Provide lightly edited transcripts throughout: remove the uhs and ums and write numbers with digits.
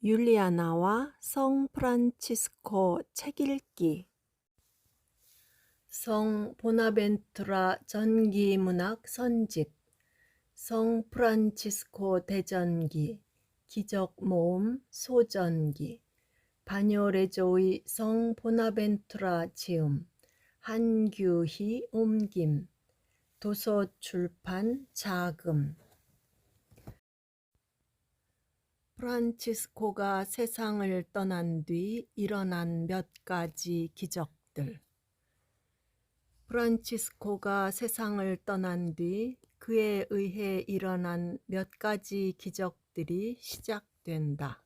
율리아나와 성 프란치스코 책 읽기. 성 보나벤투라 전기문학 선집, 성 프란치스코 대전기, 기적모음 소전기, 바뇨레조의 성 보나벤투라 지음, 한규희 옮김, 도서출판 자금. 프란치스코가 세상을 떠난 뒤 일어난 몇 가지 기적들. 프란치스코가 세상을 떠난 뒤 그에 의해 일어난 몇 가지 기적들이 시작된다.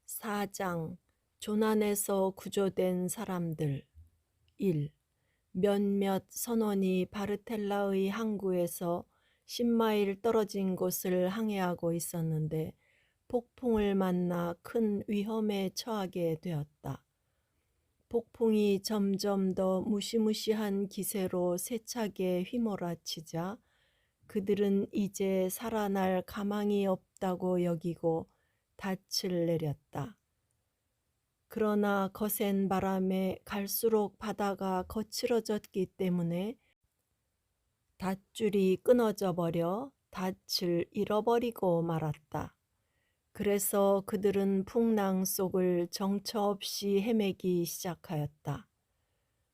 4장 조난에서 구조된 사람들. 1. 몇몇 선원이 바르텔라의 항구에서 10마일 떨어진 곳을 항해하고 있었는데 폭풍을 만나 큰 위험에 처하게 되었다. 폭풍이 점점 더 무시무시한 기세로 세차게 휘몰아치자 그들은 이제 살아날 가망이 없다고 여기고 닻을 내렸다. 그러나 거센 바람에 갈수록 바다가 거칠어졌기 때문에 닷줄이 끊어져 버려 닻을 잃어버리고 말았다. 그래서 그들은 풍랑 속을 정처 없이 헤매기 시작하였다.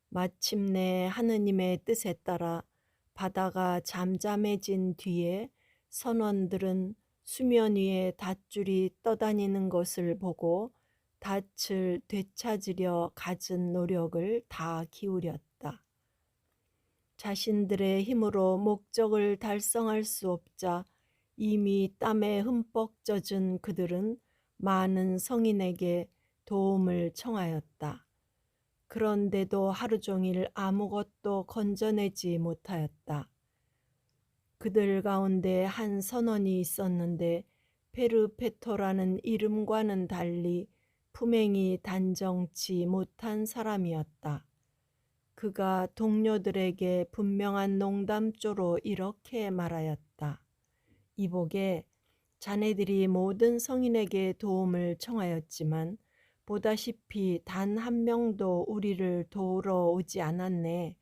마침내 하느님의 뜻에 따라 바다가 잠잠해진 뒤에 선원들은 수면 위에 닷줄이 떠다니는 것을 보고 닻을 되찾으려 갖은 노력을 다 기울였다. 자신들의 힘으로 목적을 달성할 수 없자 이미 땀에 흠뻑 젖은 그들은 많은 성인에게 도움을 청하였다. 그런데도 하루 종일 아무것도 건져내지 못하였다. 그들 가운데 한 선원이 있었는데 페르페토라는 이름과는 달리 품행이 단정치 못한 사람이었다. 그가 동료들에게 분명한 농담조로 이렇게 말하였다. 이보게, 자네들이 모든 성인에게 도움을 청하였지만 보다시피 단 한 명도 우리를 도우러 오지 않았네.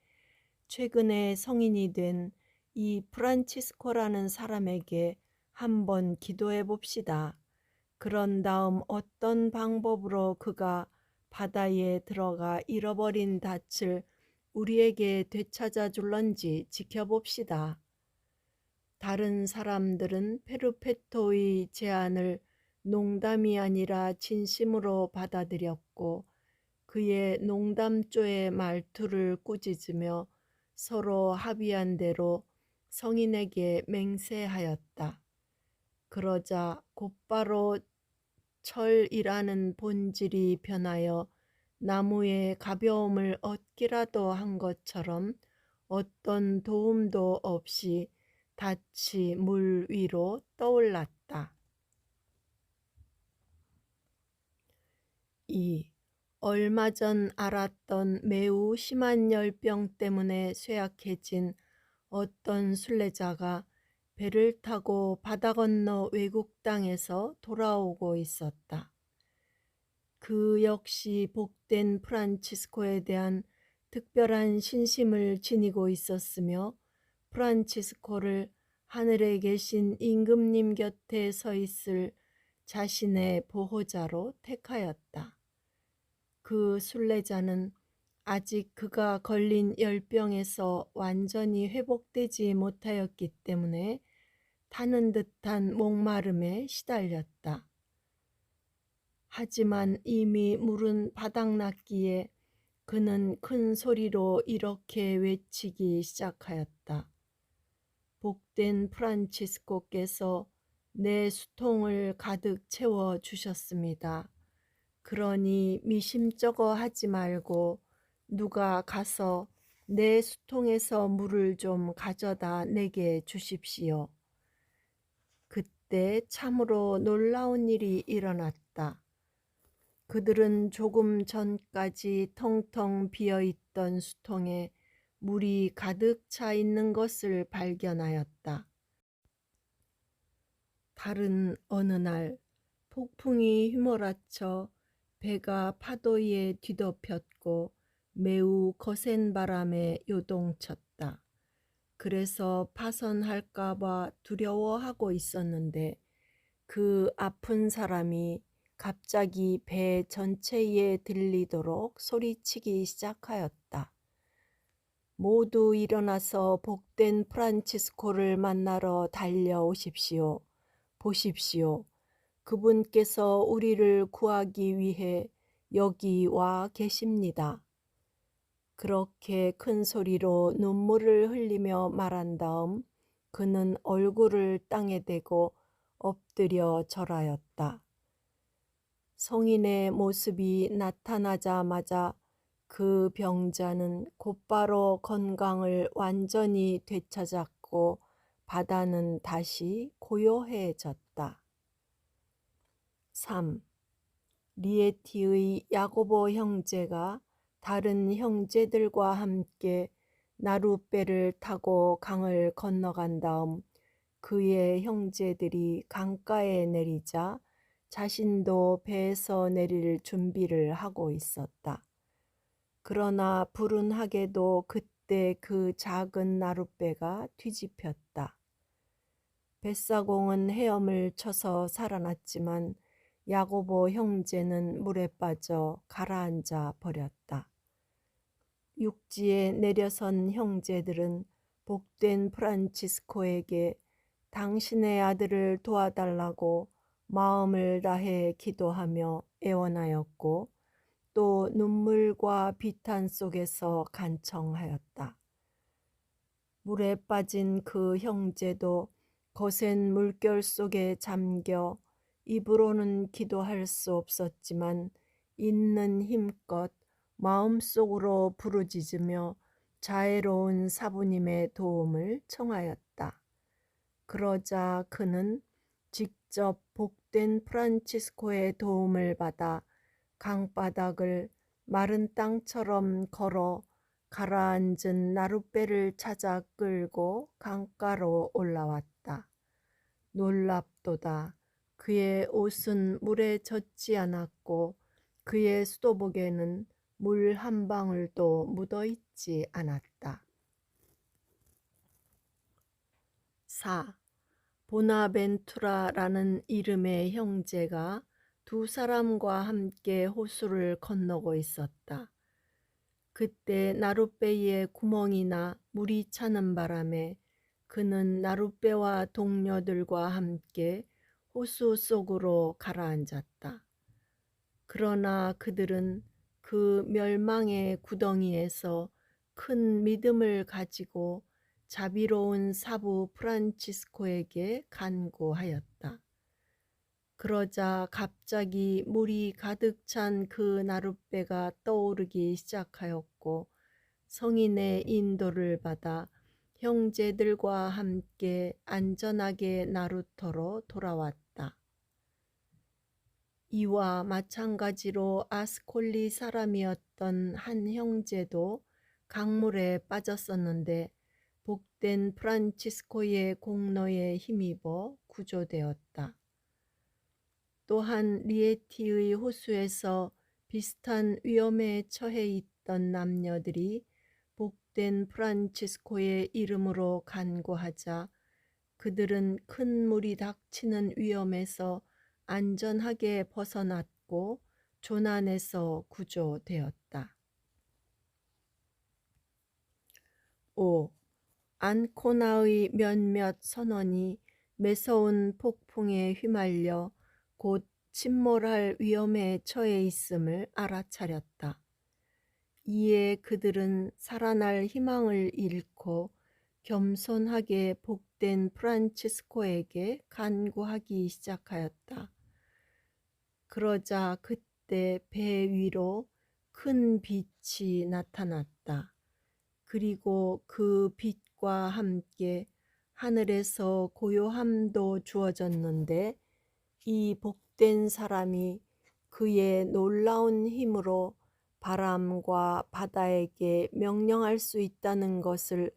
최근에 성인이 된 이 프란치스코라는 사람에게 한번 기도해 봅시다. 그런 다음 어떤 방법으로 그가 바다에 들어가 잃어버린 닻을 우리에게 되찾아 줄런지 지켜봅시다. 다른 사람들은 페르페토의 제안을 농담이 아니라 진심으로 받아들였고 그의 농담조의 말투를 꾸짖으며 서로 합의한 대로 성인에게 맹세하였다. 그러자 곧바로 철이라는 본질이 변하여 나무의 가벼움을 얻기라도 한 것처럼 어떤 도움도 없이 닻이 물 위로 떠올랐다. 2. 얼마 전 알았던 매우 심한 열병 때문에 쇠약해진 어떤 순례자가 배를 타고 바다 건너 외국 땅에서 돌아오고 있었다. 그 역시 복된 프란치스코에 대한 특별한 신심을 지니고 있었으며 프란치스코를 하늘에 계신 임금님 곁에 서 있을 자신의 보호자로 택하였다. 그 순례자는 아직 그가 걸린 열병에서 완전히 회복되지 못하였기 때문에 타는 듯한 목마름에 시달렸다. 하지만 이미 물은 바닥났기에 그는 큰 소리로 이렇게 외치기 시작하였다. 복된 프란치스코께서 내 수통을 가득 채워 주셨습니다. 그러니 미심쩍어 하지 말고 누가 가서 내 수통에서 물을 좀 가져다 내게 주십시오. 그때 참으로 놀라운 일이 일어났다. 그들은 조금 전까지 텅텅 비어있던 수통에 물이 가득 차 있는 것을 발견하였다. 다른 어느 날 폭풍이 휘몰아쳐 배가 파도 위에 뒤덮였고 매우 거센 바람에 요동쳤다. 그래서 파선할까봐 두려워하고 있었는데 그 아픈 사람이 갑자기 배 전체에 들리도록 소리치기 시작하였다. 모두 일어나서 복된 프란치스코를 만나러 달려오십시오. 보십시오. 그분께서 우리를 구하기 위해 여기 와 계십니다. 그렇게 큰 소리로 눈물을 흘리며 말한 다음 그는 얼굴을 땅에 대고 엎드려 절하였다. 성인의 모습이 나타나자마자 그 병자는 곧바로 건강을 완전히 되찾았고 바다는 다시 고요해졌다. 3. 리에티의 야고보 형제가 다른 형제들과 함께 나룻배를 타고 강을 건너간 다음 그의 형제들이 강가에 내리자 자신도 배에서 내릴 준비를 하고 있었다. 그러나 불운하게도 그때 그 작은 나룻배가 뒤집혔다. 뱃사공은 헤엄을 쳐서 살아났지만 야고보 형제는 물에 빠져 가라앉아 버렸다. 육지에 내려선 형제들은 복된 프란치스코에게 당신의 아들을 도와달라고 마음을 다해 기도하며 애원하였고 또 눈물과 비탄 속에서 간청하였다. 물에 빠진 그 형제도 거센 물결 속에 잠겨 입으로는 기도할 수 없었지만 있는 힘껏 마음속으로 부르짖으며 자애로운 사부님의 도움을 청하였다. 그러자 그는 직접 복된 프란치스코의 도움을 받아 강바닥을 마른 땅처럼 걸어 가라앉은 나룻배를 찾아 끌고 강가로 올라왔다. 놀랍도다. 그의 옷은 물에 젖지 않았고 그의 수도복에는 물 한 방울도 묻어있지 않았다. 4. 보나벤투라라는 이름의 형제가 두 사람과 함께 호수를 건너고 있었다. 그때 나룻배에 구멍이 나 물이 차는 바람에 그는 나룻배와 동료들과 함께 호수 속으로 가라앉았다. 그러나 그들은 그 멸망의 구덩이에서 큰 믿음을 가지고 자비로운 사부 프란치스코에게 간구하였다. 그러자 갑자기 물이 가득 찬 그 나룻배가 떠오르기 시작하였고 성인의 인도를 받아 형제들과 함께 안전하게 나루터로 돌아왔다. 이와 마찬가지로 아스콜리 사람이었던 한 형제도 강물에 빠졌었는데 복된 프란치스코의 공로에 힘입어 구조되었다. 또한 리에티의 호수에서 비슷한 위험에 처해 있던 남녀들이 복된 프란치스코의 이름으로 간구하자 그들은 큰 물이 닥치는 위험에서 안전하게 벗어났고 조난에서 구조되었다. 5. 안코나의 몇몇 선원이 매서운 폭풍에 휘말려 곧 침몰할 위험에 처해 있음을 알아차렸다. 이에 그들은 살아날 희망을 잃고 겸손하게 복된 프란치스코에게 간구하기 시작하였다. 그러자 그때 배 위로 큰 빛이 나타났다. 그리고 그 빛과 함께 하늘에서 고요함도 주어졌는데 이 복된 사람이 그의 놀라운 힘으로 바람과 바다에게 명령할 수 있다는 것을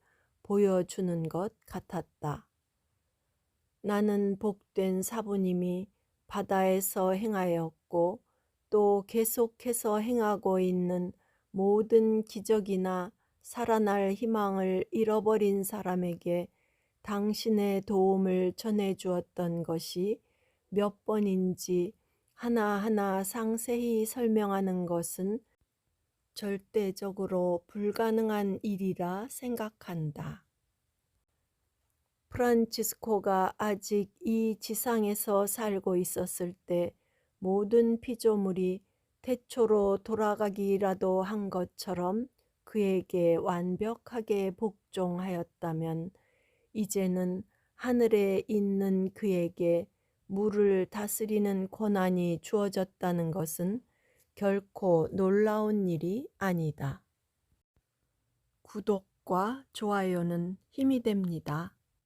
보여주는 것 같았다. 나는 복된 사부님이 바다에서 행하였고 또 계속해서 행하고 있는 모든 기적이나 살아날 희망을 잃어버린 사람에게 당신의 도움을 전해주었던 것이 몇 번인지 하나하나 상세히 설명하는 것은 절대적으로 불가능한 일이라 생각한다. 프란치스코가 아직 이 지상에서 살고 있었을 때 모든 피조물이 태초로 돌아가기라도 한 것처럼 그에게 완벽하게 복종하였다면 이제는 하늘에 있는 그에게 물을 다스리는 권한이 주어졌다는 것은 결코 놀라운 일이 아니다. 구독과 좋아요는 힘이 됩니다.